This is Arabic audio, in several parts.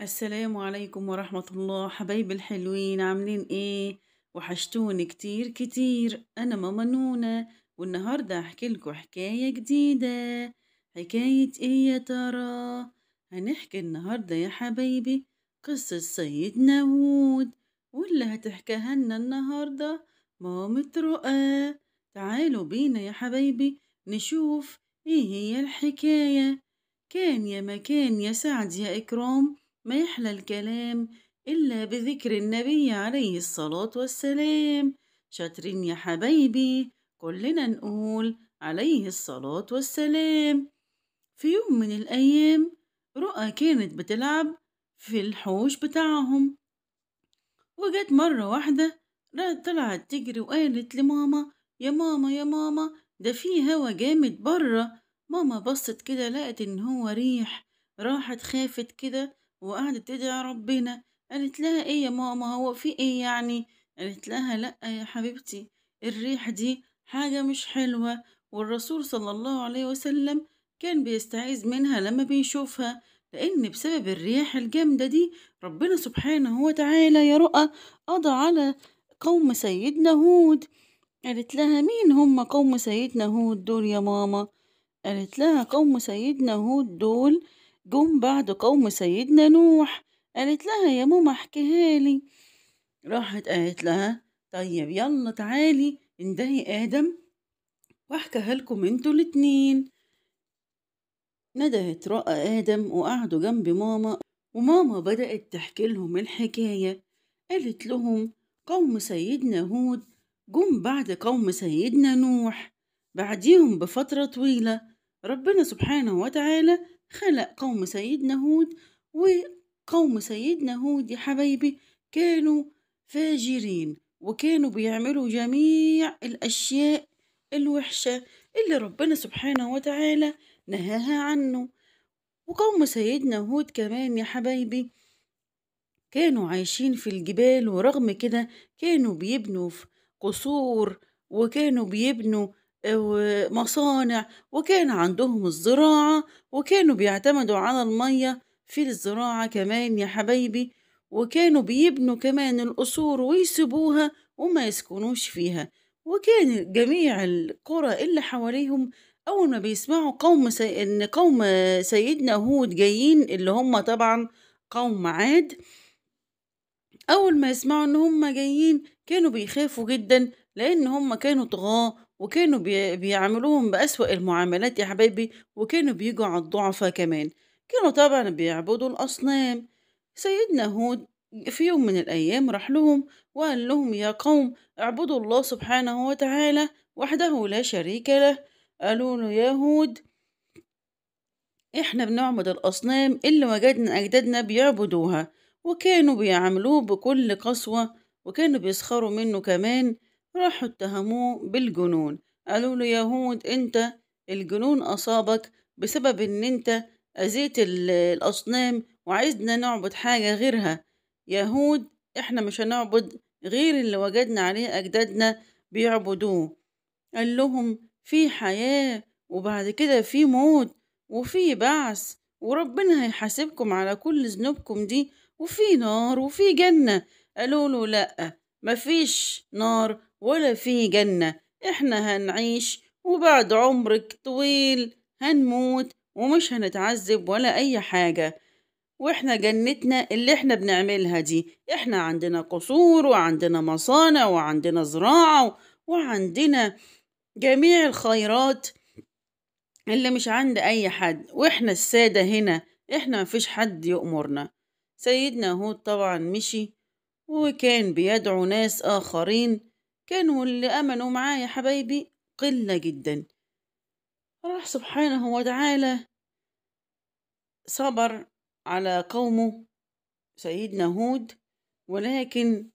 السلام عليكم ورحمة الله حبايبي الحلوين عاملين ايه؟ وحشتوني كتير كتير. انا ماما نونا، والنهاردة هحكي لكم حكاية جديدة. حكاية ايه يا ترى؟ هنحكي النهاردة يا حبايبي قصة سيدنا هود، واللي هتحكيها لنا النهاردة مامة رؤى. تعالوا بينا يا حبايبي نشوف ايه هي الحكاية. كان يا مكان يا سعد يا إكرام، ما يحلى الكلام إلا بذكر النبي عليه الصلاة والسلام. شاطرين يا حبايبي، كلنا نقول عليه الصلاة والسلام. في يوم من الأيام رؤى كانت بتلعب في الحوش بتاعهم، وجت مرة واحدة طلعت تجري وقالت لماما: يا ماما يا ماما، ده في هوا جامد برا. ماما بصت كده لقت ان هو ريح. راحت خافت كده وقعدت تدعي ربنا. قالت لها: ايه يا ماما، هو في ايه يعني؟ قالت لها: لا يا حبيبتي، الريح دي حاجة مش حلوة، والرسول صلى الله عليه وسلم كان بيستعيذ منها لما بيشوفها، لأن بسبب الرياح الجامدة دي ربنا سبحانه وتعالى يا رؤى قضى على قوم سيدنا هود. قالت لها: مين هم قوم سيدنا هود دول يا ماما؟ قالت لها: قوم سيدنا هود دول جم بعد قوم سيدنا نوح. قالت لها: يا ماما احكيها لي. راحت قالت لها: طيب يلا تعالي اندهي آدم واحكيها لكم انتوا الاتنين. ندهت رؤى آدم وقعدوا جنب ماما، وماما بدأت تحكي لهم الحكاية. قالت لهم: قوم سيدنا هود جم بعد قوم سيدنا نوح، بعديهم بفترة طويلة ربنا سبحانه وتعالى خلق قوم سيدنا هود. وقوم سيدنا هود يا حبايبي كانوا فاجرين، وكانوا بيعملوا جميع الأشياء الوحشة اللي ربنا سبحانه وتعالى نهاها عنه. وقوم سيدنا هود كمان يا حبايبي كانوا عايشين في الجبال، ورغم كده كانوا بيبنوا في قصور، وكانوا بيبنوا مصانع، وكان عندهم الزراعة، وكانوا بيعتمدوا على المية في الزراعة كمان يا حبايبي. وكانوا بيبنوا كمان القصور ويسيبوها وما يسكنوش فيها. وكان جميع القرى اللي حواليهم أول ما بيسمعوا إن قوم سيدنا هود جايين، اللي هم طبعا قوم عاد، أول ما يسمعوا إن هم جايين كانوا بيخافوا جدا، لأن هم كانوا طغاة، وكانوا بيعاملوهم بأسوأ المعاملات يا حبايبي، وكانوا بيجوا على الضعفاء كمان. كانوا طبعا بيعبدوا الأصنام. سيدنا هود في يوم من الأيام راح لهم وقال لهم: يا قوم اعبدوا الله سبحانه وتعالى وحده لا شريك له. قالوا له: يا هود، إحنا بنعبد الأصنام اللي وجدنا أجدادنا بيعبدوها، وكانوا بيعاملوه بكل قسوة، وكانوا بيسخروا منه كمان. راحوا اتهموه بالجنون. قالوا له: يا هود، أنت الجنون أصابك بسبب إن أنت أذيت الأصنام وعايزنا نعبد حاجة غيرها. يا هود، إحنا مش هنعبد غير اللي وجدنا عليه أجدادنا بيعبدوه. قال لهم: في حياة، وبعد كده في موت، وفي بعث، وربنا هيحاسبكم على كل ذنوبكم دي، وفي نار وفي جنة. قالوا له: لأ، مفيش نار ولا في جنة، احنا هنعيش وبعد عمرك طويل هنموت ومش هنتعذب ولا أي حاجة. واحنا جنتنا اللي احنا بنعملها دي، احنا عندنا قصور وعندنا مصانع وعندنا زراعة وعندنا جميع الخيرات اللي مش عند أي حد، وإحنا السادة هنا، إحنا مفيش حد يؤمرنا. سيدنا هود طبعا مشي، وكان بيدعو ناس آخرين، كانوا اللي أمنوا معاه يا حبايبي قلة جدا. راح سبحانه وتعالى صبر على قومه سيدنا هود، ولكن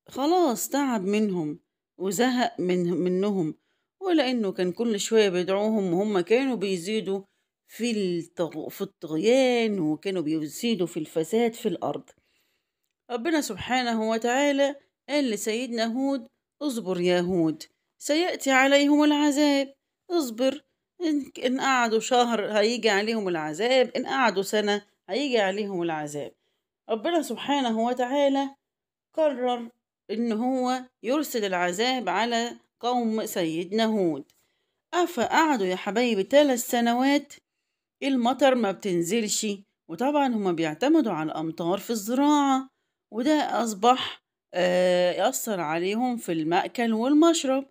خلاص تعب منهم وزهق منهم. ولأنه كان كل شوية بيدعوهم وهم كانوا بيزيدوا في الطغيان، وكانوا بيزيدوا في الفساد في الأرض. ربنا سبحانه وتعالى قال لسيدنا هود: اصبر يا هود، سيأتي عليهم العذاب. اصبر، إن قعدوا شهر هيجي عليهم العذاب، إن قعدوا سنة هيجي عليهم العذاب. ربنا سبحانه وتعالى قرر إن هو يرسل العذاب على قوم سيدنا هود. فقعدوا يا حبايبي 3 سنوات المطر ما بتنزلش، وطبعا هما بيعتمدوا على الأمطار في الزراعة، وده أصبح يأثر عليهم في المأكل والمشرب.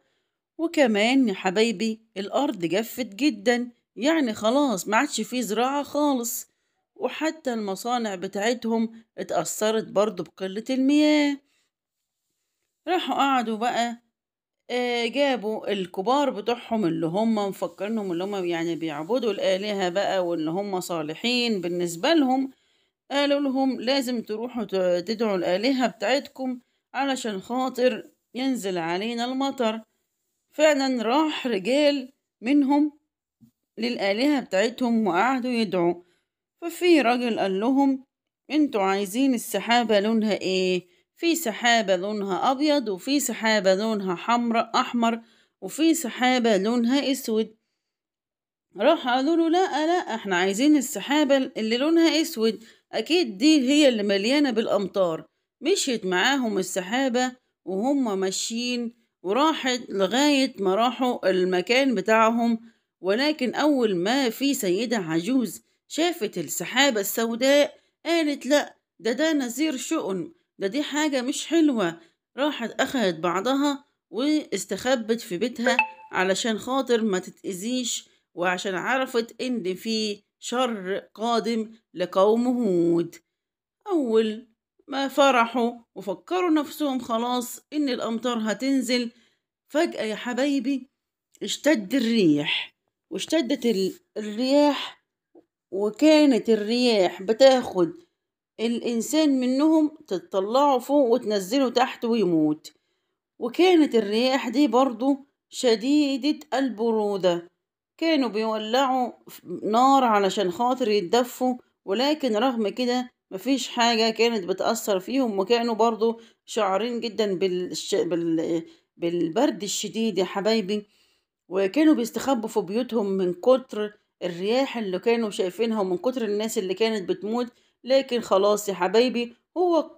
وكمان يا حبايبي الأرض جفت جدا، يعني خلاص ما عادش فيه زراعة خالص، وحتى المصانع بتاعتهم اتأثرت برضو بقلة المياه. راحوا قعدوا بقى جابوا الكبار بتوعهم اللي هم مفكرينهم اللي هم يعني بيعبدوا الآلهة بقى واللي هم صالحين بالنسبة لهم. قالوا لهم لازم تروحوا تدعوا الآلهة بتاعتكم علشان خاطر ينزل علينا المطر. فعلا راح رجال منهم للآلهة بتاعتهم وقعدوا يدعوا. ففي راجل قال لهم انتوا عايزين السحابة لونها ايه؟ في سحابة لونها أبيض، وفي سحابة لونها أحمر، وفي سحابة لونها أسود. راح قالوا له لا لا، احنا عايزين السحابة اللي لونها أسود، أكيد دي هي اللي مليانة بالأمطار. مشيت معاهم السحابة وهم ماشيين، وراحت لغاية ما راحوا المكان بتاعهم. ولكن أول ما في سيدة عجوز شافت السحابة السوداء قالت لا، ده نذير شؤم، دي حاجة مش حلوة. راحت أخذت بعضها واستخبت في بيتها علشان خاطر ما تتأذيش، وعشان عرفت إن في شر قادم لقوم هود. أول ما فرحوا وفكروا نفسهم خلاص إن الأمطار هتنزل، فجأة يا حبايبي اشتد الريح، واشتدت الرياح، وكانت الرياح بتاخد الإنسان منهم تطلعه فوق وتنزله تحت ويموت. وكانت الرياح دي برضو شديدة البرودة، كانوا بيولعوا نار علشان خاطر يتدفوا، ولكن رغم كده مفيش حاجة كانت بتأثر فيهم، وكانوا برضو شعرين جدا بالبرد الشديد يا حبايبي. وكانوا بيستخبوا في بيوتهم من كتر الرياح اللي كانوا شايفينها ومن كتر الناس اللي كانت بتموت. لكن خلاص يا حبايبي، هو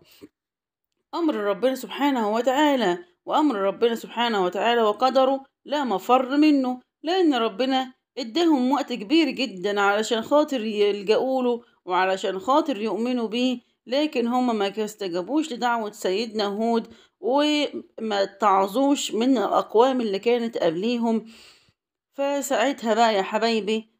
أمر ربنا سبحانه وتعالى، وأمر ربنا سبحانه وتعالى وقدره لا مفر منه، لأن ربنا اداهم وقت كبير جدا علشان خاطر يلجأوا له وعلشان خاطر يؤمنوا بيه. لكن هم ما استجابوش لدعوة سيدنا هود، وما تعظوش من الأقوام اللي كانت قبليهم. فساعتها بقى يا حبايبي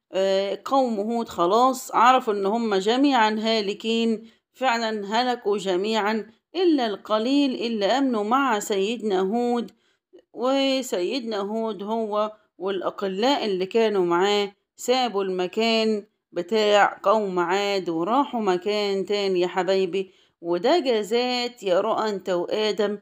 قوم هود خلاص عرفوا ان هم جميعا هالكين، فعلا هلكوا جميعا إلا القليل اللي أمنوا مع سيدنا هود. وسيدنا هود هو والأقلاء اللي كانوا معاه سابوا المكان بتاع قوم عاد وراحوا مكان تاني يا حبايبي. وده جزات يا رؤى انت وآدم،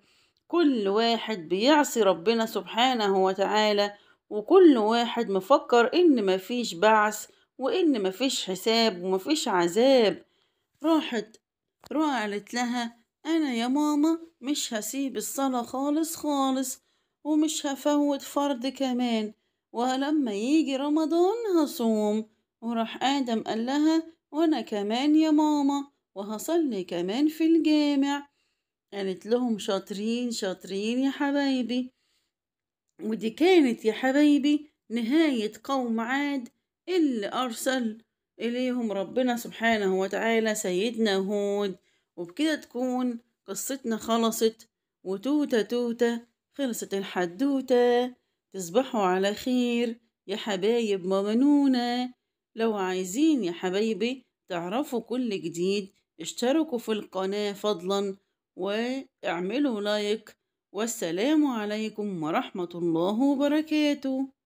كل واحد بيعصي ربنا سبحانه وتعالى، وكل واحد مفكر إن مفيش بعث وإن مفيش حساب ومفيش عذاب. راحت رؤى قالت لها أنا يا ماما مش هسيب الصلاة خالص خالص، ومش هفوت فرض كمان، ولما يجي رمضان هصوم. وراح آدم قال لها وأنا كمان يا ماما، وهصلي كمان في الجامع. قالت لهم شاطرين شاطرين يا حبايبي. ودي كانت يا حبايبي نهاية قوم عاد اللي أرسل إليهم ربنا سبحانه وتعالى سيدنا هود. وبكده تكون قصتنا خلصت، وتوتة توتة خلصت الحدوتة. تصبحوا على خير يا حبايب ماما نونا. لو عايزين يا حبايبي تعرفوا كل جديد اشتركوا في القناة فضلا واعملوا لايك. والسلام عليكم ورحمة الله وبركاته.